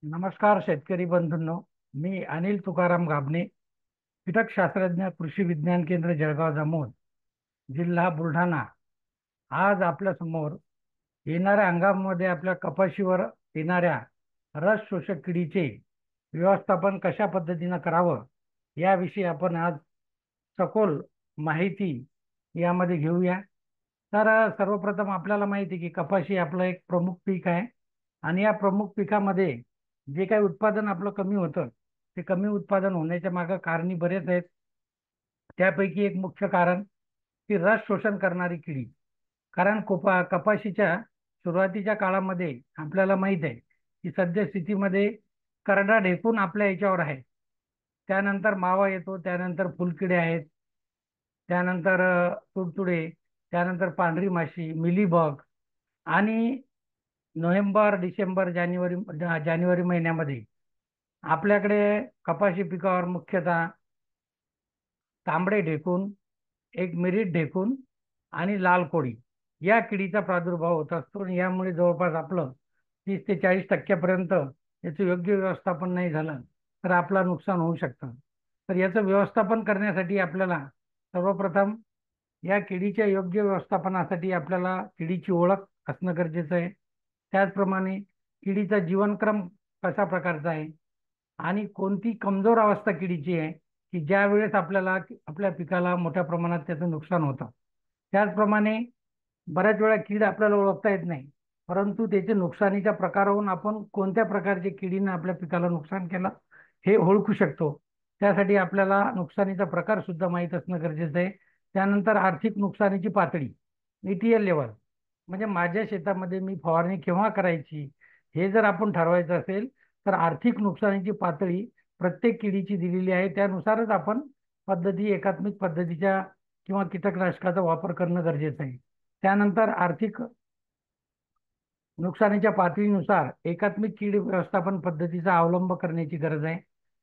नमस्कार शेतकरी बंधूंनो. मी अनिल तुकाराम गाबणे, कीटकशास्त्रज्ञ, कृषी विज्ञान केंद्र, जळगाव जामोद, जिल्हा बुलढाणा. आज आपल्या समोर येणाऱ्या हंगामामध्ये आपल्या कपाशीवर येणाऱ्या रस शोषक किडीचे व्यवस्थापन कशा पद्धतीनं करावं याविषयी आपण आज सखोल माहिती यामध्ये घेऊया. तर सर्वप्रथम आपल्याला माहिती आहे की कपाशी आपलं एक प्रमुख पीक आहे आणि या प्रमुख पिकामध्ये जे काही उत्पादन आपलं कमी होतं ते कमी उत्पादन होण्याच्या मागे कारणे बरेच आहेत. त्यापैकी एक मुख्य कारण की रस शोषण करणारी किडी. कारण कपाशीच्या सुरुवातीच्या काळामध्ये आपल्याला माहित आहे की सद्य स्थितीमध्ये करडा ढेकून आपल्या याच्यावर आहे. त्यानंतर मावा येतो, त्यानंतर फुलकिडे आहेत, त्यानंतर तुडतुडे, त्यानंतर पांढरी माशी, मिलीबग. आणि नोव्हेंबर, डिसेंबर, जानेवारी महिन्यामध्ये आपल्याकडे कपाशी पिकावर मुख्यतः तांबडे ढेकूण, एक मिरीट ढेकूण आणि लाल कोळी या किडीचा प्रादुर्भाव होत असतो. आणि यामुळे जवळपास आपलं 30 ते 40% याचं योग्य व्यवस्थापन नाही झालं तर आपलं नुकसान होऊ शकतं. तर याचं व्यवस्थापन करण्यासाठी आपल्याला सर्वप्रथम या किडीच्या योग्य व्यवस्थापनासाठी आपल्याला किडीची ओळख असणं गरजेचं आहे. त्याचप्रमाणे किडीचा जीवनक्रम कशा प्रकारचा आहे आणि कोणती कमजोर अवस्था किडीची आहे की ज्या वेळेस आपल्याला आपल्या पिकाला मोठ्या प्रमाणात त्याचं नुकसान होतं. त्याचप्रमाणे बऱ्याच वेळा कीड आपल्याला ओळखता येत नाही, परंतु त्याचे नुकसानीच्या प्रकारावरून आपण कोणत्या प्रकारचे किडीनं आपल्या पिकाला नुकसान केलं हे ओळखू शकतो. त्यासाठी आपल्याला नुकसानीचा प्रकार सुद्धा माहीत असणं गरजेचं आहे. त्यानंतर आर्थिक नुकसानीची पातळी, ETL लेवल, म्हणजे माझ्या शेतामध्ये मी फवारणी केव्हा करायची हे जर आपण ठरवायचं असेल तर आर्थिक नुकसानीची पातळी प्रत्येक किडीची दिलेली आहे. त्यानुसारच आपण एकात्मिक पद्धतीच्या किंवा कीटकनाशकाचा वापर करणं गरजेचं आहे. त्यानंतर आर्थिक नुकसानीच्या पातळीनुसार एकात्मिक कीड व्यवस्थापन पद्धतीचा अवलंब करण्याची गरज आहे.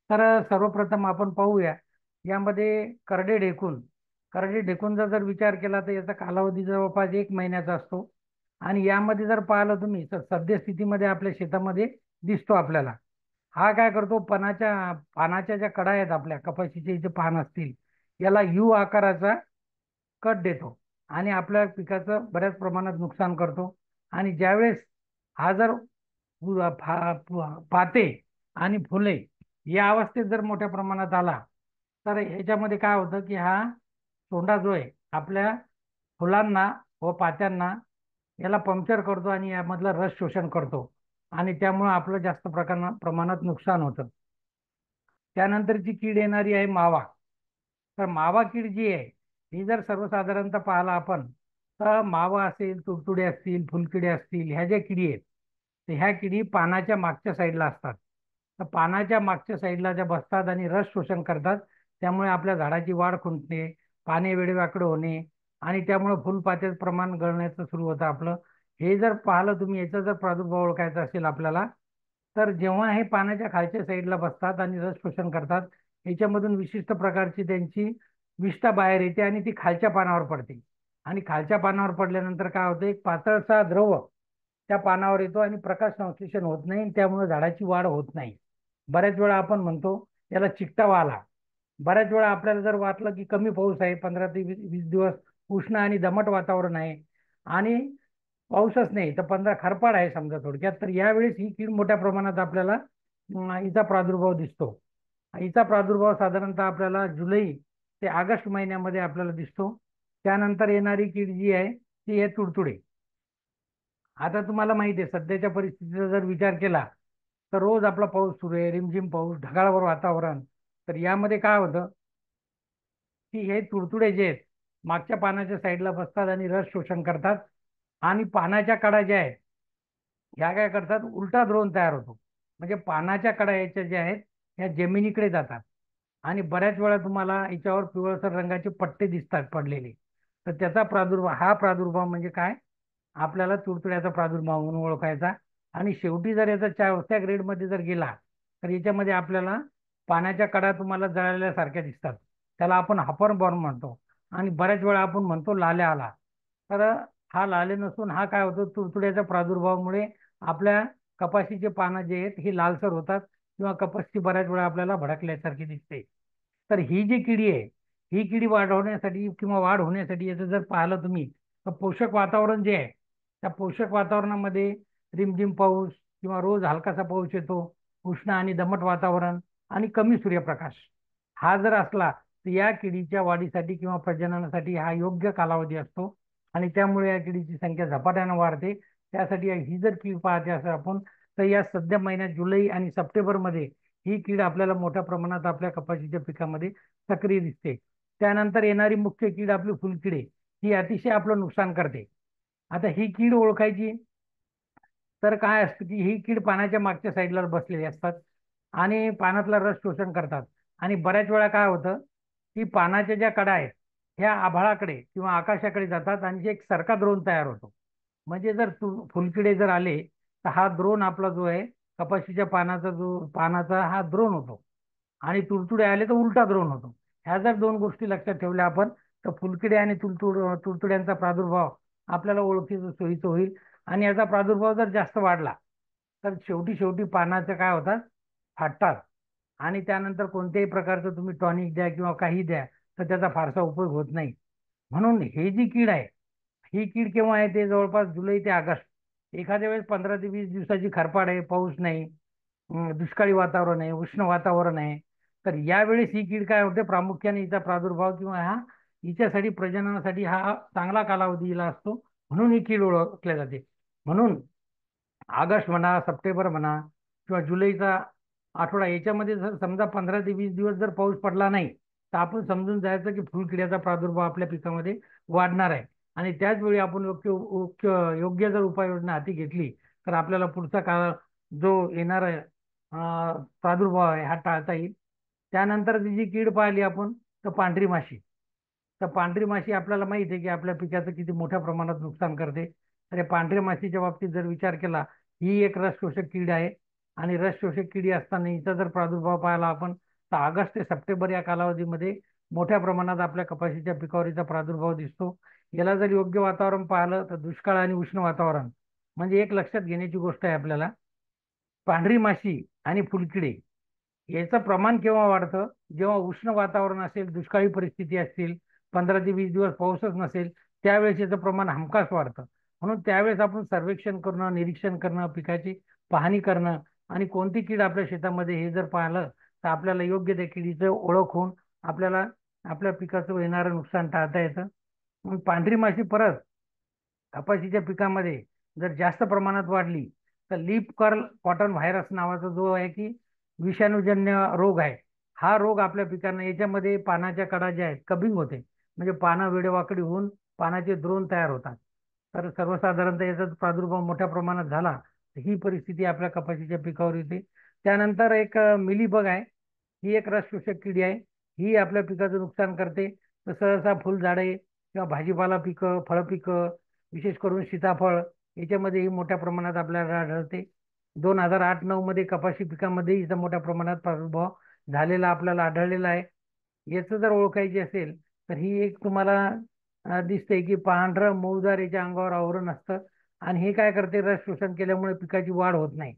तर सर्वप्रथम आपण पाहूया यामध्ये करडे ढेकूणचा जर विचार केला तर याचा कालावधी जवळपास 1 महिन्याचा असतो. आणि यामध्ये जर पाहिलं तुम्ही तर सद्यस्थितीमध्ये आपल्या शेतामध्ये दिसतो आपल्याला. हा काय करतो, पानाच्या ज्या कडा आहेत आपल्या कपाशीचे जे पान असतील याला आकाराचा कट देतो आणि आपल्या पिकाचं बऱ्याच प्रमाणात नुकसान करतो. आणि ज्यावेळेस हा जर पाते आणि फुले या अवस्थेत जर मोठ्या प्रमाणात आला तर ह्याच्यामध्ये काय होतं की हा सोंडा जो आहे आपल्या फुलांना व पात्यांना याला पंक्चर करतो आणि यामधला रस शोषण करतो आणि त्यामुळे आपलं जास्त प्रमाणात नुकसान होतं. त्यानंतरची कीड येणारी आहे मावा. तर मावा कीड जी आहे ही जर सर्वसाधारणतः पाहिला आपण तर मावा असेल, तुडतुडे असतील, फुलकिडे असतील, ह्या ज्या किडी आहेत तर ह्या किडी पानाच्या मागच्या साईडला असतात. तर पानाच्या मागच्या साईडला ज्या बसतात आणि रस शोषण करतात त्यामुळे आपल्या झाडाची वाढ खुंटणे, पाने वेडेवाकडे होणे आणि त्यामुळे फुलपात्याचं प्रमाण गळण्याचं सुरू होतं आपलं. हे जर पाहिलं तुम्ही, याचा जर प्रादुर्भाव ओळखायचा असेल आपल्याला तर जेव्हा हे पानाच्या खालच्या साईडला बसतात आणि रस शोषण करतात याच्यामधून विशिष्ट प्रकारची त्यांची विष्ठा बाहेर येते आणि ती खालच्या पानावर पडते. आणि खालच्या पानावर पडल्यानंतर काय होतं, एक पातळसा द्रव त्या पानावर येतो आणि प्रकाश संश्लेषण होत नाही आणि त्यामुळे झाडाची वाढ होत नाही. बऱ्याच वेळा आपण म्हणतो याला चिकटावा आला. बऱ्याच वेळा आपल्याला जर वाटलं की कमी पाऊस आहे, 15 ते 20 दिवस उष्ण आणि दमट वातावरण आहे आणि पाऊसच नाही तर 15 खरपाड आहे समजा थोडक्यात, तर यावेळेस ही कीड मोठ्या प्रमाणात आपल्याला हिचा प्रादुर्भाव दिसतो. हिचा प्रादुर्भाव साधारणतः आपल्याला जुलै ते ऑगस्ट महिन्यामध्ये आपल्याला दिसतो. त्यानंतर येणारी कीड जी आहे ती आहे तुडतुडे. आता तुम्हाला माहिती आहे सध्याच्या परिस्थितीचा जर विचार केला तर रोज आपला पाऊस सुरू आहे, रिमझिम पाऊस, ढगाळवर वातावरण. तर यामध्ये काय होतं की हे तुडतुडे जे आहेत मागच्या पानाच्या साईडला बसतात आणि रस शोषण करतात आणि पानाच्या कडा ज्या आहेत ह्या काय करतात, उलटा द्रोण तयार होतो. म्हणजे पानाच्या कडा याच्या ज्या आहेत ह्या जमिनीकडे जातात आणि बऱ्याच वेळा तुम्हाला याच्यावर पिवळसर रंगाचे पट्टे दिसतात पडलेले. तर त्याचा प्रादुर्भाव म्हणजे काय, आपल्याला तुडतुड्याचा प्रादुर्भाव म्हणून ओळखायचा. आणि शेवटी जर याचा 4थ्या ग्रेडमध्ये जर गेला तर याच्यामध्ये आपल्याला पाण्याच्या कडा तुम्हाला जळाल्यासारख्या दिसतात, त्याला आपण हापर बॉर्न म्हणतो. आणि बऱ्याच वेळा आपण म्हणतो लाल्या आला. तर हा लाले नसून हा काय होतो, तुडतुड्याच्या प्रादुर्भावामुळे आपल्या कपाशीचे पानं जे आहेत ही लालसर होतात किंवा कपाशी बऱ्याच वेळा आपल्याला भडकल्यासारखी दिसते. तर ही जी किडी आहे, ही किडी वाढवण्यासाठी किंवा वाढ होण्यासाठी याचं जर पाहिलं तुम्ही तर पोषक वातावरण जे आहे, त्या पोषक वातावरणामध्ये रिमझिम पाऊस किंवा रोज हलकासा पाऊस येतो, उष्ण आणि दमट वातावरण आणि कमी सूर्यप्रकाश हा जर असला तर या किडीच्या वाढीसाठी किंवा प्रजननासाठी हा योग्य कालावधी असतो आणि त्यामुळे या किडीची संख्या झपाट्यानं वाढते. त्यासाठी ही जर कीड पाहते असं आपण, तर या सध्या महिन्यात जुलै आणि सप्टेंबरमध्ये ही कीड आपल्याला मोठ्या प्रमाणात आपल्या कपाशीच्या पिकामध्ये सक्रिय दिसते. त्यानंतर येणारी मुख्य कीड आपली फुलकिडे, ही अतिशय आपलं नुकसान करते. आता ही कीड ओळखायची तर काय असतं की ही कीड पानाच्या मागच्या साईडला बसलेली असतात आणि पानातला रस शोषण करतात. आणि बऱ्याच वेळा काय होतं की पानाच्या ज्या कडा आहेत ह्या आभाळाकडे किंवा आकाशाकडे जातात आणि एक सरका द्रोण तयार होतो. म्हणजे जर फुलकिडे जर आले तर हा द्रोण आपला जो आहे कपाशीच्या पानाचा हा द्रोण होतो आणि तुडतुडे आले तर उलटा द्रोण होतो. ह्या जर दोन गोष्टी लक्षात ठेवल्या आपण तर फुलकिडे आणि तुडतुड्यांचा प्रादुर्भाव आपल्याला ओळखीचं सोयीचं होईल. आणि याचा प्रादुर्भाव जर जास्त वाढला तर शेवटी शेवटी पानाचं काय होतात, फाटतात. आणि त्यानंतर कोणत्याही प्रकारचं तुम्ही टॉनिक द्या किंवा काही द्या तर त्याचा फारसा उपयोग होत नाही. म्हणून हे जी कीड आहे, ही कीड केव्हा येते, जवळपास जुलै ते ऑगस्ट. एखाद्या वेळेस 15 ते 20 दिवसाची खरपाड आहे, पाऊस नाही, दुष्काळी वातावरण आहे, उष्ण वातावरण आहे, तर यावेळेस ही कीड काय होते, प्रामुख्याने हिचा प्रादुर्भाव किंवा हिच्यासाठी प्रजननासाठी हा चांगला कालावधी हिला असतो. म्हणून ही कीड ओळखल्या जाते. म्हणून ऑगस्ट म्हणा, सप्टेंबर म्हणा किंवा जुलैचा आठवडा याच्यामध्ये जर समजा 15 ते 20 दिवस जर पाऊस पडला नाही तर आपण समजून जायचं की फुलकिड्याचा प्रादुर्भाव आपल्या पिकामध्ये वाढणार आहे. आणि त्याच वेळी आपण योग्य जर उपाययोजना हाती घेतली तर आपल्याला पुढचा काळ जो येणार आहे प्रादुर्भाव आहे हा टाळता येईल. त्यानंतर जी कीड पाहिली आपण तर पांढरी माशी. तर पांढरी माशी आपल्याला माहिती आहे की आपल्या पिकाचं किती मोठ्या प्रमाणात नुकसान करते. तर या पांढऱ्या माशीच्या बाबतीत जर विचार केला, ही एक रस शोषक कीड आहे आणि रस शोषक किडी असताना हिचा जर प्रादुर्भाव पाहिला आपण तर ऑगस्ट ते सप्टेंबर या कालावधीमध्ये मोठ्या प्रमाणात आपल्या कपाशीच्या पिकावर हिचा प्रादुर्भाव दिसतो. याला जर योग्य वातावरण पाहिलं तर दुष्काळ आणि उष्ण वातावरण म्हणजे एक लक्षात घेण्याची गोष्ट आहे आपल्याला, पांढरी माशी आणि फुलकिडे याचं प्रमाण केव्हा वाढतं, जेव्हा उष्ण वातावरण असेल, दुष्काळी परिस्थिती असतील, 15 ते 20 दिवस पाऊसच नसेल, त्यावेळेस याचं प्रमाण हमखास वाढतं. म्हणून त्यावेळेस आपण सर्वेक्षण करणं, निरीक्षण करणं, पिकाची पाहणी करणं आणि कोणती कीड आपल्या शेतामध्ये हे जर पाहिलं तर आपल्याला योग्य त्या किडीचं ओळख होऊन आपल्याला आपल्या पिकाचं येणारं नुकसान टाळता येतं. मग पांढरी माशी परत कपाशीच्या पिकामध्ये जर जास्त प्रमाणात वाढली तर लीफ कर्ल कॉटन व्हायरस नावाचा जो आहे की विषाणूजन्य रोग आहे, हा रोग आपल्या पिकांना याच्यामध्ये पानाच्या कडा ज्या आहेत कबिंग होते, म्हणजे पानं वेडेवाकडी होऊन पानाचे द्रोण तयार होतात. तर सर्वसाधारणतः याचा प्रादुर्भाव मोठ्या प्रमाणात झाला तर ही परिस्थिती आपल्या कपाशीच्या पिकावर येते. त्यानंतर एक मिलीबग आहे, ही एक रस शोषक किडी आहे. ही आपल्या पिकाचं नुकसान करते. तर सहसा फुलझाडे किंवा भाजीपाला पिकं, फळ पिकं, विशेष करून सीताफळ याच्यामध्ये ही मोठ्या प्रमाणात आपल्याला आढळते. 2008-9 मध्ये कपाशी पिकामध्ये हिचा मोठ्या प्रमाणात प्रादुर्भाव झालेला आपल्याला आढळलेला आहे. याचं जर ओळखायची असेल तर ही एक तुम्हाला दिसते की पांढरं मऊदार याच्या अंगावर आवरण असतं आणि हे काय करते, रस शोषण केल्यामुळे पिकाची वाढ होत नाही.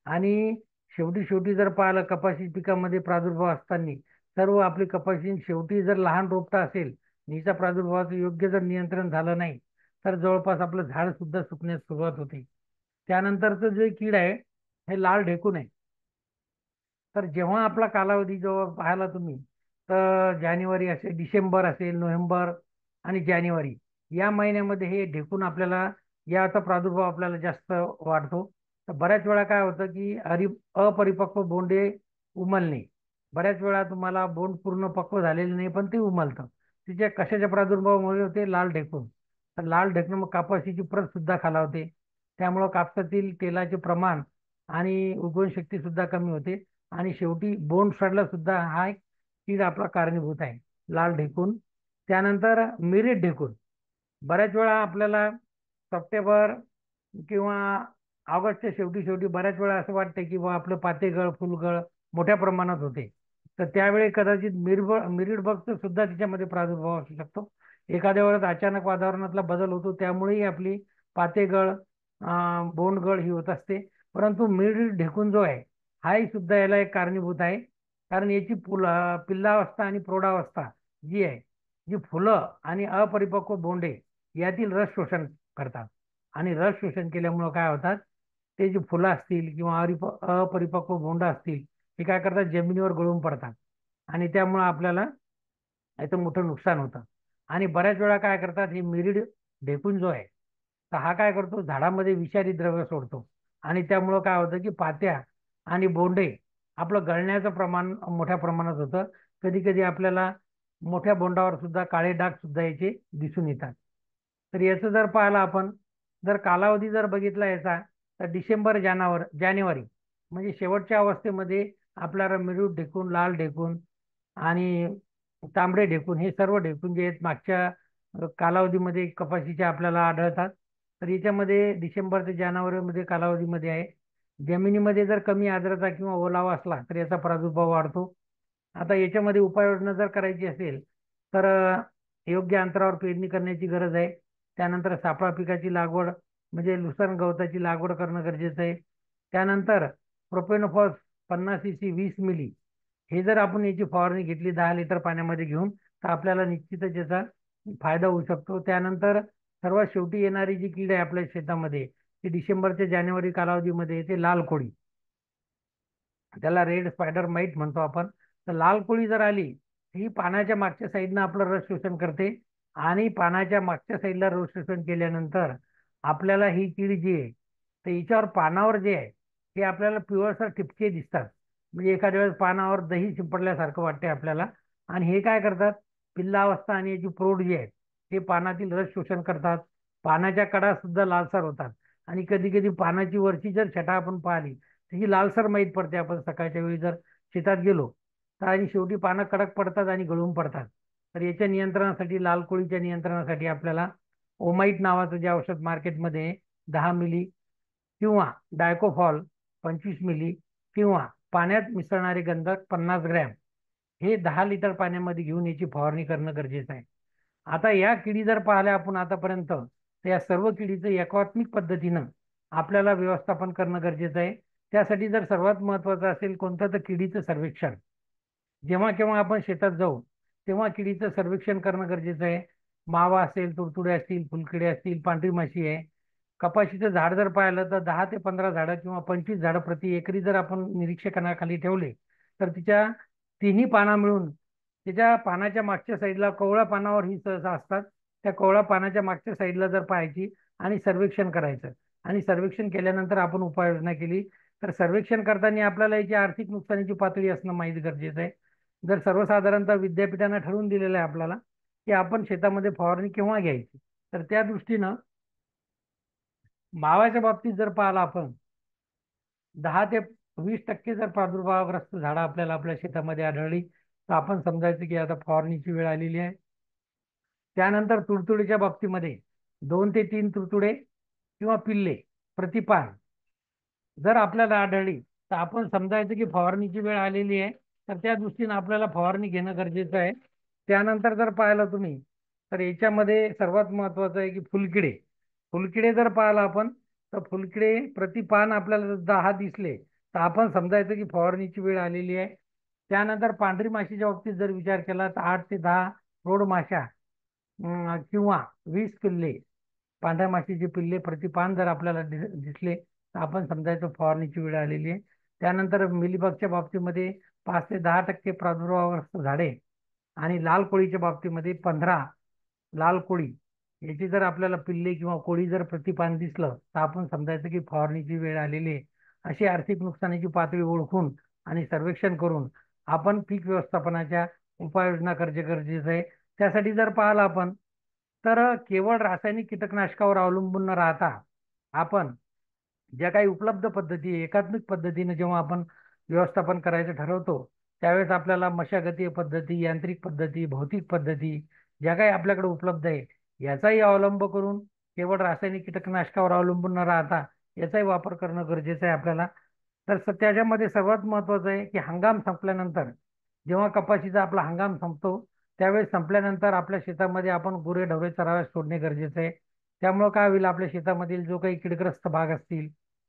आणि शेवटी शेवटी जर पाहिलं कपाशी पिकामध्ये प्रादुर्भाव असताना सर्व आपली कपाशी शेवटी जर लहान रोपटा असेल, हिचा प्रादुर्भावाचं योग्य जर नियंत्रण झालं नाही तर जवळपास आपलं झाड सुद्धा सुकण्यास सुरुवात होते. त्यानंतरचं जे कीड आहे हे लाल ढेकूण आहे. तर जेव्हा आपला कालावधी जेव्हा पाहायला तुम्ही तर जानेवारी असेल, डिसेंबर असेल, नोव्हेंबर आणि जानेवारी या महिन्यामध्ये हे ढेकून आपल्याला याचा प्रादुर्भाव आपल्याला जास्त वाढतो. तर बऱ्याच वेळा काय होतं की अपरिपक्व बोंडे उमलणे, बऱ्याच वेळा तुम्हाला बोंड पूर्ण पक्व झालेले नाही पण ते उमलतं. तिच्या कशाच्या प्रादुर्भावामुळे होते, लाल ढेकूण. तर लाल ढेकूण मग कापसाची प्रत सुद्धा खालावते, त्यामुळं कापसातील तेलाचे प्रमाण आणि उगवणशक्ती सुद्धा कमी होते आणि शेवटी बोंड सडला सुद्धा हा एक कीड आपला कारणीभूत आहे, लाल ढेकूण. त्यानंतर मिरीट ढेकूण, बऱ्याच वेळा आपल्याला सप्टेंबर किंवा ऑगस्टच्या शेवटी शेवटी बऱ्याच वेळा असं वाटतं की बा आपलं पातेगळ फुलगळ मोठ्या प्रमाणात होते. तर त्यावेळी कदाचित मिरीड बगचा सुद्धा तिच्यामध्ये प्रादुर्भाव असू शकतो. एखाद्या वेळेस अचानक वातावरणातला बदल होतो त्यामुळेही आपली पातेगळ बोंडगळ ही होत असते. परंतु मिरड ढेकूण जो आहे हाही सुद्धा याला एक कारणीभूत आहे. कारण याची पिल्लावस्था आणि प्रौढावस्था जी आहे, जी फुलं आणि अपरिपक्व बोंडे यातील रस शोषण करतात. आणि रस शोषण केल्यामुळं काय होतात, ते जी फुलं असतील किंवा अपरिपक्व बोंड असतील हे काय करतात, जमिनीवर गळून पडतात. आणि त्यामुळं आपल्याला याचं मोठं नुकसान होतं. आणि बऱ्याच वेळा काय करतात, हे मिरीड ढेकूण जो आहे, तर हा काय करतो, झाडामध्ये विषारी द्रव्य सोडतो. आणि त्यामुळं काय होतं की पात्या आणि बोंडे आपलं गळण्याचं प्रमाण मोठ्या प्रमाणात होतं. कधी कधी आपल्याला मोठ्या बोंडावर सुद्धा काळे डाग सुद्धा याचे दिसून येतात. तर याचं जर पाहिलं आपण, जर कालावधी जर बघितला याचा, तर डिसेंबर जानेवारी म्हणजे शेवटच्या अवस्थेमध्ये आपल्याला मिरूट ढेकून, लाल ढेकून आणि तांबडे ढेकून हे सर्व ढेकून जे आहेत मागच्या कालावधीमध्ये कपाशीचे आपल्याला आढळतात. तर याच्यामध्ये डिसेंबर ते जानेवारीमध्ये कालावधीमध्ये आहे. जमिनीमध्ये जर कमी आर्द्रता किंवा ओलावा असला तर याचा प्रादुर्भाव वाढतो. आता याच्यामध्ये उपाययोजना जर करायची असेल तर योग्य अंतरावर पेरणी करण्याची गरज आहे. त्यानंतर सापळा पिकाची लागवड म्हणजे लुसर्न गवताची लागवड करणं गरजेचं आहे. त्यानंतर प्रोपेनोफॉस 50 cc 20 मिली हे जर आपण याची फवारणी घेतली 10 लिटर पाण्यामध्ये घेऊन, तर आपल्याला निश्चितच याचा फायदा होऊ शकतो. त्यानंतर सर्वात शेवटी येणारी जी कीड आहे आपल्या शेतामध्ये, ती डिसेंबर ते जानेवारी कालावधीमध्ये येते, लाल कोळी. त्याला रेड स्पायडर माईट म्हणतो आपण. तर लाल कोळी जर आली, ही पानाच्या मागच्या साईडनं आपलं रस शोषण करते. आणि पानाच्या मागच्या साईडला रस शोषण केल्यानंतर आपल्याला ही कीड जी आहे, तर हिच्यावर पानावर जे आहे ते आपल्याला पिवळसर ठिपके दिसतात. म्हणजे एखाद्या वेळेस पानावर दही शिंपडल्यासारखं वाटते आपल्याला. आणि हे काय करतात, पिल्लावस्था आणि याची प्रौढ जी आहे ते पानातील रस शोषण करतात. पानाच्या कडा सुद्धा लालसर होतात. आणि कधी कधी पानाची वरची जर छटा आपण पाहिली, ही लालसर माहीत पडते आपण सकाळच्या वेळी जर शेतात गेलो तर. आणि शेवटी पानं कडक पडतात आणि गळून पडतात. तर याच्या नियंत्रणासाठी, लाल कोळीच्या नियंत्रणासाठी आपल्याला ओमाईट नावाचं जे औषध मार्केटमध्ये आहे, 10 मिली किंवा डायकोफॉल 25 मिली किंवा पाण्यात मिसळणारे गंधक 50 ग्रॅम हे 10 लिटर पाण्यामध्ये घेऊन याची फवारणी करणं गरजेचं आहे. आता या किडी जर पाहिल्या आपण आतापर्यंत, तर या सर्व किडीचं एकात्मिक पद्धतीनं आपल्याला व्यवस्थापन करणं गरजेचं आहे. त्यासाठी जर सर्वात महत्त्वाचं असेल कोणतं, तर किडीचं सर्वेक्षण. जेव्हा केव्हा आपण शेतात जाऊ तेव्हा किडीचं सर्वेक्षण करणं गरजेचं आहे. मावा असेल, तुडतुडे असतील, फुलकिडे असतील, पांढरी माशी आहे. कपाशीचं झाड जर पाहिलं तर 10 ते 15 झाडं किंवा 25 झाडं प्रति एकरी जर आपण निरीक्षणाखाली ठेवले, तर तिच्या तिन्ही पाना मिळून त्याच्या पानाच्या मागच्या साईडला, कवळ्या पानावर ही सहसा असतात, त्या कवळ्या पानाच्या मागच्या साईडला जर पाहायची आणि सर्वेक्षण करायचं. आणि सर्वेक्षण केल्यानंतर आपण उपाययोजना केली, तर सर्वेक्षण करताना आपल्याला याची आर्थिक नुकसानीची पातळी असणं माहीत गरजेचं आहे. जर सर्वसाधारणतः विद्यापीठानं ठरवून दिलेलं आहे आपल्याला की आपण शेतामध्ये फवारणी केव्हा घ्यायची, तर त्या दृष्टीनं मावाच्या बाबतीत जर पाहिलं आपण, 10 ते 20% जर प्रादुर्भावग्रस्त झाडं आपल्याला आपल्या शेतामध्ये आढळली, तर आपण समजायचं की आता फवारणीची वेळ आलेली आहे. त्यानंतर तुडतुडीच्या बाबतीमध्ये 2 ते 3 तुडतुडे किंवा पिल्ले प्रतिपान जर आपल्याला आढळली, तर आपण समजायचं की फवारणीची वेळ आलेली आहे. तर त्या दृष्टीने आपल्याला फवारणी घेणं गरजेचं आहे. त्यानंतर जर पाहिलं तुम्ही, तर याच्यामध्ये सर्वात महत्त्वाचं आहे की फुलकिडे. फुलकिडे जर पाहिलं आपण, तर फुलकिडे प्रतिपान आपल्याला जर 10 दिसले, तर आपण समजायचं की फवारणीची वेळ आलेली आहे. त्यानंतर पांढरी माशीच्या बाबतीत जर विचार केला, तर 8 ते 10 प्रौढ माश्या किंवा 20 पिल्ले, पांढऱ्या माशीचे पिल्ले प्रतिपान जर आपल्याला दिसले, तर आपण समजायचं फवारणीची वेळ आलेली आहे. त्यानंतर मिलीबगच्या बाबतीमध्ये 5 ते 10% प्रादुर्भावग्रस्त झाडे आणि लाल कोळीच्या बाबतीमध्ये 15 लाल कोळी याची जर आपल्याला पिल्ले किंवा कोळी जर प्रतिपान दिसलं, तर आपण समजायचं की फवारणीची वेळ आलेली आहे. अशी आर्थिक नुकसानीची पातळी ओळखून आणि सर्वेक्षण करून आपण पीक व्यवस्थापनाच्या उपाययोजना करणे गरजेचं आहे. त्यासाठी जर पाहिलं आपण, तर केवळ रासायनिक कीटकनाशकावर अवलंबून न राहता आपण ज्या काही उपलब्ध पद्धती आहे, एकात्मिक पद्धतीने जेव्हा आपण व्यवस्थापन करायचं ठरवतो, त्यावेळेस आपल्याला मशागतीय पद्धती, यांत्रिक पद्धती, भौतिक पद्धती ज्या काही आपल्याकडे उपलब्ध आहे, याचाही अवलंब करून केवळ रासायनिक कीटकनाशकावर अवलंबून न राहता याचाही वापर करणं गरजेचं आहे आपल्याला. तर त्याच्यामध्ये सर्वात महत्त्वाचं आहे की हंगाम संपल्यानंतर, जेव्हा कपाशीचा आपला हंगाम संपतो, त्यावेळेस संपल्यानंतर आपल्या शेतामध्ये आपण गुरेढोरे चराव्यास सोडणे गरजेचं आहे. त्यामुळं काय होईल, आपल्या शेतामधील जो काही किडग्रस्त भाग असतील,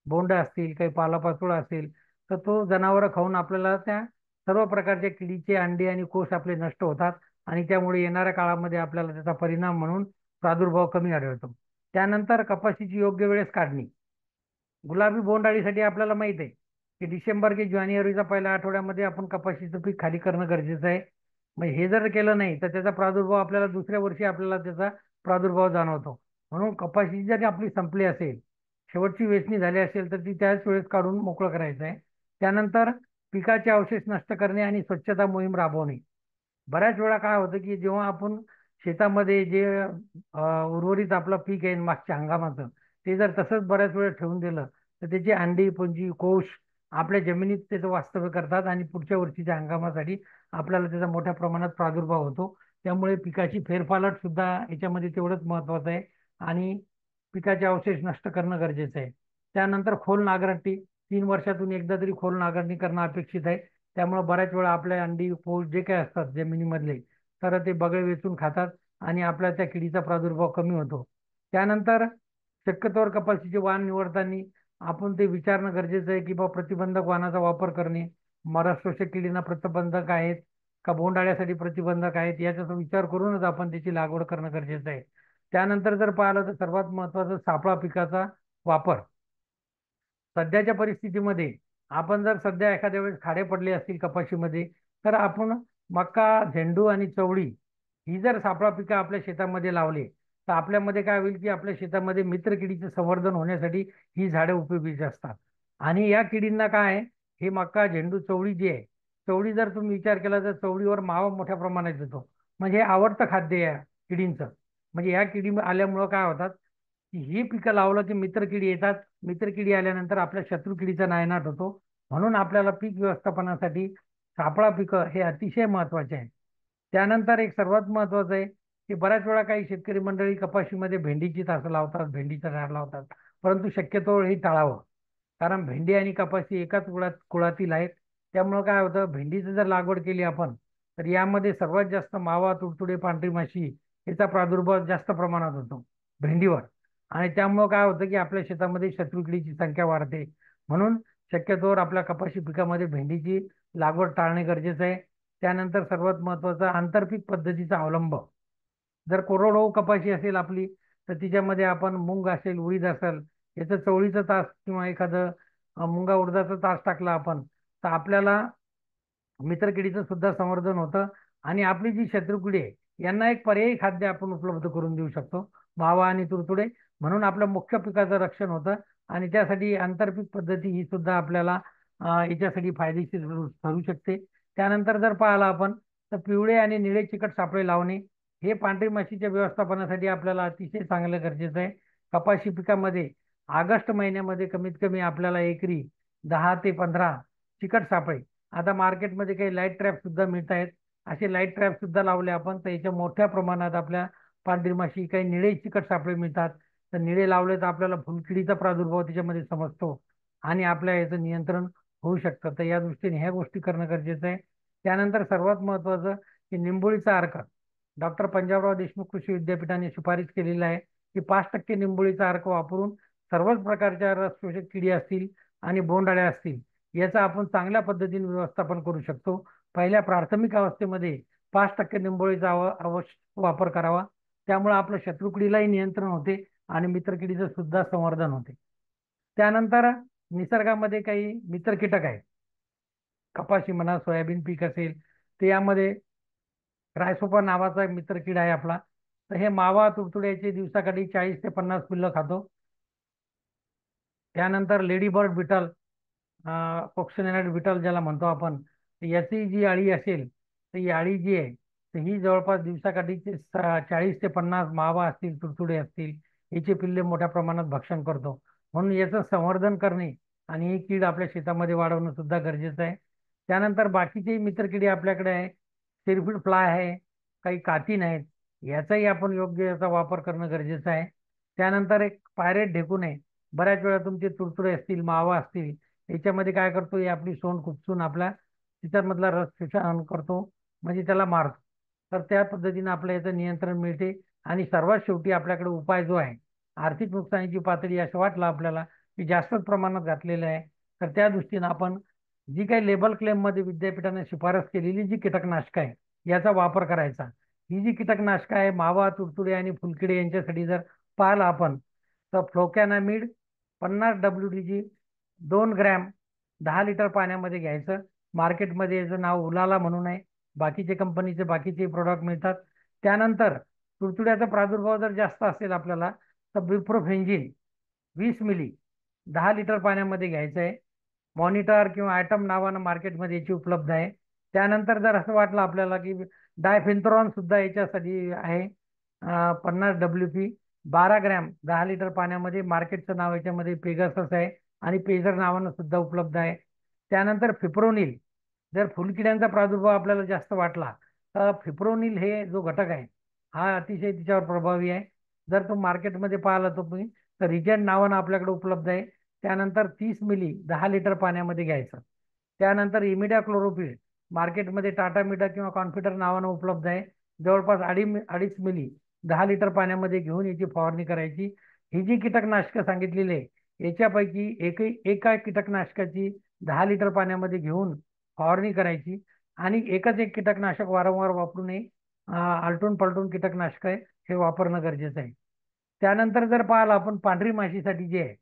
बोंड असतील, काही पालापाचोळा असेल, तर तो जनावरं खाऊन आपल्याला त्या सर्व प्रकारच्या किडीचे अंडी आणि कोष आपले नष्ट होतात आणि त्यामुळे येणाऱ्या काळामध्ये आपल्याला त्याचा परिणाम म्हणून प्रादुर्भाव कमी आढळतो. त्यानंतर कपाशीची योग्य वेळेस काढणी. गुलाबी बोंडअळीसाठी आपल्याला माहित आहे की डिसेंबर की जानेवारीचा पहिल्या आठवड्यामध्ये आपण कपाशीचं पीक खाली करणं गरजेचं आहे. मग हे जर केलं नाही तर त्याचा प्रादुर्भाव आपल्याला दुसऱ्या वर्षी आपल्याला त्याचा प्रादुर्भाव जाणवतो. म्हणून कपाशी जरी आपली संपली असेल, शेवटची वेचणी झाली असेल, तर ती त्याच वेळेस काढून मोकळं करायचं आहे. त्यानंतर पिकाचे अवशेष नष्ट करणे आणि स्वच्छता मोहीम राबवणे. बऱ्याच वेळा काय होतं की जेव्हा आपण शेतामध्ये जे उर्वरित आपलं पीक आहे मागच्या हंगामाचं, ते जर तसंच बऱ्याच वेळ ठेवून दिलं तर त्याची अंडी पुंजी कोश आपल्या जमिनीत त्याचं वास्तव्य करतात आणि पुढच्या वर्षीच्या हंगामासाठी आपल्याला त्याचा मोठ्या प्रमाणात प्रादुर्भाव होतो. त्यामुळे पिकाची फेरपालट सुद्धा याच्यामध्ये तेवढंच महत्वाचं आहे आणि पिकाचे अवशेष नष्ट करणं गरजेचं आहे. त्यानंतर खोल नांगरटी. 3 वर्षातून एकदा तरी खोल नांगरणी करणं अपेक्षित आहे. त्यामुळे बऱ्याच वेळा आपल्या अंडी पोळ जे काय असतात जमिनीमधले, तर ते बगळे वेचून खातात आणि आपल्या त्या किडीचा प्रादुर्भाव कमी होतो. त्यानंतर शक्यतोवर कपाशीचे वाण निवडताना आपण ते विचारणं गरजेचं आहे की बा प्रतिबंधक वाणाचा वापर करणे, मर शोषक किडींना प्रतिबंधक आहेत का बोंडअळ्यासाठी प्रतिबंधक आहेत याचा विचार करूनच आपण त्याची लागवड करणं गरजेचं आहे. त्यानंतर जर पाहिलं तर सर्वात महत्त्वाचं सापळा पिकाचा वापर. सध्याच्या परिस्थितीमध्ये आपण जर सध्या एखाद्या वेळेस खाडे पडले असतील कपाशीमध्ये, तर आपण मका, झेंडू आणि चवळी ही जर सापळा पिकं आपल्या शेतामध्ये लावली तर आपल्यामध्ये काय होईल की आपल्या शेतामध्ये मित्रकिडीचे संवर्धन होण्यासाठी ही झाडे उपयोगीची असतात. आणि या किडींना काय आहे, हे मका, झेंडू, चवळी जी आहे, चवळी जर तुम्ही विचार केला तर चवळीवर मावा मोठ्या प्रमाणात येतो. म्हणजे हे आवडतं खाद्य आहे या किडींचं. म्हणजे या किडी आल्यामुळं काय होतात की ही पिकं लावलं की मित्रकिडी येतात. मित्रकिडी आल्यानंतर आपल्या शत्रू किडीचा नायनाट होतो. म्हणून आपल्याला पीक व्यवस्थापनासाठी सापळा पिकं हे अतिशय महत्वाचे आहे. त्यानंतर एक सर्वात महत्वाचं आहे की बऱ्याच वेळा काही शेतकरी मंडळी कपाशीमध्ये भेंडीची तासं लावतात, भेंडीचं झाड लावतात, परंतु शक्यतो हे टाळावं. कारण भेंडी आणि कपाशी एकाच कुळातील आहेत. त्यामुळं काय होतं, भेंडीचं जर लागवड केली आपण तर यामध्ये सर्वात जास्त मावा, तुडतुडे, पांढरी माशी याचा प्रादुर्भाव जास्त प्रमाणात होतो भेंडीवर. आणि त्यामुळं काय होतं की आपल्या शेतामध्ये शत्रुकिडीची संख्या वाढते. म्हणून शक्यतोवर आपल्या कपाशी पिकामध्ये भेंडीची लागवड टाळणे गरजेचं आहे. त्यानंतर सर्वात महत्त्वाचा आंतरपीक पद्धतीचा अवलंब. जर कोरडवाहू कपाशी असेल आपली तर तिच्यामध्ये आपण मूग असेल, उडीद असेल, याचं चवळीचं तास किंवा एखादं मुंगा उडदाचा तास टाकला आपण, तर आपल्याला मित्रकिडीचं सुद्धा संवर्धन होतं आणि आपली जी शत्रुकिडी आहे यांना एक पर्यायी खाद्य आपण उपलब्ध करून देऊ शकतो, मावा आणि तुडतुडे. म्हणून आपल्या मुख्य पिकाचं रक्षण होतं आणि त्यासाठी आंतरपीक पद्धती ही सुद्धा आपल्याला याच्यासाठी फायदेशीर ठरू शकते. त्यानंतर जर पाहिलं आपण तर पिवळे आणि निळे चिकट सापळे लावणे हे पांढरी माशीच्या व्यवस्थापनासाठी आपल्याला अतिशय चांगलं गरजेचं आहे. कपाशी पिकामध्ये ऑगस्ट महिन्यामध्ये कमीत कमी आपल्याला एकरी 10 ते 15 चिकट सापळे. आता मार्केटमध्ये काही लाईट ट्रॅप सुद्धा मिळत आहेत. असे लाईट ट्रॅप सुद्धा लावले आपण तर याच्या मोठ्या प्रमाणात आपल्या पांढरी माशी, काही निळे चिकट सापळे मिळतात. तर निळे लावले तर आपल्याला फुलकिडीचा प्रादुर्भाव त्याच्यामध्ये समजतो आणि आपल्या याचं नियंत्रण होऊ शकतं. तर या दृष्टीने ह्या गोष्टी करणं गरजेचं आहे. त्यानंतर सर्वात महत्त्वाचं की निंबोळीचा अर्क. डॉक्टर पंजाबराव देशमुख कृषी विद्यापीठाने शिफारस केलेला आहे की 5% निंबोळीचा अर्क वापरून सर्वच प्रकारच्या रस शोषक किडी असतील आणि बोंडअळ्या असतील याचा आपण चांगल्या पद्धतीने व्यवस्थापन करू शकतो. पहिल्या प्राथमिक अवस्थेमध्ये 5% निंबोळीचा अवश्य वापर करावा. त्यामुळे आपल्या शत्रुकिडीलाही नियंत्रण होते आणि मित्रकिडीचं सुद्धा संवर्धन होते. त्यानंतर निसर्गामध्ये काही मित्र कीटक आहेत. कपाशी म्हणा, सोयाबीन पीक असेल तर यामध्ये रायसोपा नावाचा एक मित्र किडा आहे आपला. तर हे मावा तुडतुड्याचे दिवसाकाठी 40 ते 50 पिल्लं खातो. त्यानंतर लेडी बर्ड बिटल, कोक्सिनेट बिटल ज्याला म्हणतो आपण, तर याची जी अळी असेल तर ही अळी जी आहे तर ही जवळपास दिवसाकाठीचे 40 ते 50 मावा असतील, तुडतुडे असतील, याचे पिल्ले मोठ्या प्रमाणात भक्षण करतो. म्हणून याचं संवर्धन करणे आणि ही कीड आपल्या शेतामध्ये वाढवणं सुद्धा गरजेचं आहे. त्यानंतर बाकीचे मित्रकिडे आपल्याकडे आहे. सिरफिड फ्लाय आहे, काही कातीन आहेत, याचाही आपण योग्य याचा वापर करणं गरजेचं आहे. त्यानंतर एक पायरेट ढेकून आहे. बऱ्याच वेळा तुमचे तुडतुडे असतील, मावा असतील, याच्यामध्ये काय करतो, हे आपली सोंड खुपसून आपल्या तिच्यामधला रस शोषण करतो, म्हणजे त्याला मारतो. तर त्या पद्धतीने आपल्या याचं नियंत्रण मिळते. आणि सर्वात शेवटी आपल्याकडे उपाय जो आहे, आर्थिक नुकसानीची पातळी असं वाटलं आपल्याला की जास्तच प्रमाणात घातलेलं आहे, तर त्या दृष्टीनं आपण जी काही लेबल क्लेममध्ये विद्यापीठाने शिफारस केलेली जी कीटकनाशकं आहे याचा वापर करायचा. ही जी कीटकनाशकं आहे मावा, तुडतुडे आणि फुलकिडे यांच्यासाठी जर पाहिलं आपण, तर फ्लोकॅनामिड 50 WDG 2 ग्रॅम 10 लिटर पाण्यामध्ये घ्यायचं. मार्केटमध्ये याचं नाव उलाला म्हणून आहे. बाकीचे कंपनीचे बाकीचे प्रोडक्ट मिळतात. त्यानंतर तुडतुड्याचा प्रादुर्भाव जर जास्त असेल आपल्याला, तर बिप्रोफेंजिन 20 मिली 10 लिटर पाण्यामध्ये घ्यायचं आहे. मॉनिटर किंवा आयटम नावानं मार्केटमध्ये याची उपलब्ध आहे. त्यानंतर जर असं वाटलं आपल्याला की डायफेन्थरॉन सुद्धा याच्यासाठी आहे, 50 WP 12 ग्रॅम 10 लिटर पाण्यामध्ये. मार्केटचं नाव याच्यामध्ये पेगासस आहे आणि पेजर नावानं सुद्धा उपलब्ध आहे. त्यानंतर फिप्रोनिल, जर फुलकिड्यांचा प्रादुर्भाव आपल्याला जास्त वाटला तर फिप्रोनिल हे जो घटक आहे हा अतिशय तिच्यावर प्रभावी आहे. जर तो मार्केटमध्ये पाहिला तुम्ही तर रिजंट नावानं आपल्याकडे उपलब्ध आहे. त्यानंतर 30 मिली 10 लिटर पाण्यामध्ये घ्यायचं. त्यानंतर इमिडा क्लोरोपिड मार्केटमध्ये टाटा मिडा किंवा कॉन्फिडर नावानं उपलब्ध आहे. जवळपास 2.5 मिली 10 लिटर पाण्यामध्ये घेऊन याची फवारणी करायची. ही जी कीटकनाशकं सांगितलेली आहे याच्यापैकी एका कीटकनाशकाची 10 लिटर पाण्यामध्ये घेऊन फवारणी करायची आणि एकच एक कीटकनाशक वारंवार वापरू नये. आलटून पलटून कीटकनाशक आहे हे वापरणं गरजेचं आहे. त्यानंतर जर पाहिलं आपण पांढरी माशीसाठी जे आहे,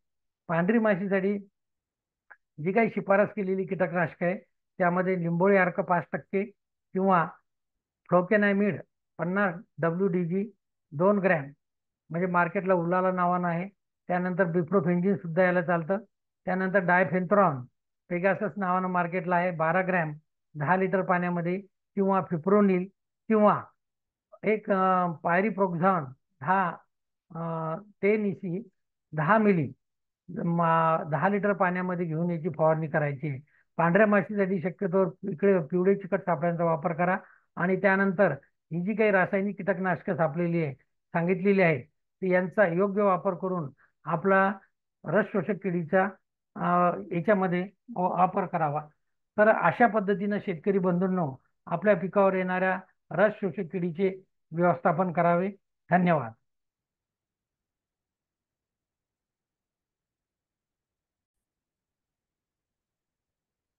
पांढरी माशीसाठी जी काही शिफारस केलेली कीटकनाशक आहे त्यामध्ये लिंबोळी अर्क 5% किंवा फ्लोकेनामिड 50 WDG 2 ग्रॅम, म्हणजे मार्केटला उलाला नावानं आहे. त्यानंतर बिप्रोफेंजिन सुद्धा याला चालतं. त्यानंतर डायफेन्थ्रॉन पेगासस नावानं मार्केटला आहे, 12 ग्रॅम 10 लिटर पाण्यामध्ये. किंवा फिप्रोनिल किंवा एक पायरीप्रोक्झॉन 10 10 मिली 10 लिटर पाण्यामध्ये घेऊन याची फवारणी करायची आहे. पांढऱ्या माशीसाठी शक्यतो इकडे पिवळे चिकट सापळ्यांचा वापर करा. आणि त्यानंतर ही जी काही रासायनिक कीटकनाशकं सापलेली आहे सांगितलेली आहे ती यांचा योग्य वापर करून आपला रस शोषक किडीचा याच्यामध्ये वापर करावा. तर अशा पद्धतीनं शेतकरी बंधूंनो आपल्या पिकावर येणाऱ्या रस शोषक किडीचे व्यवस्थापन करावे. धन्यवाद.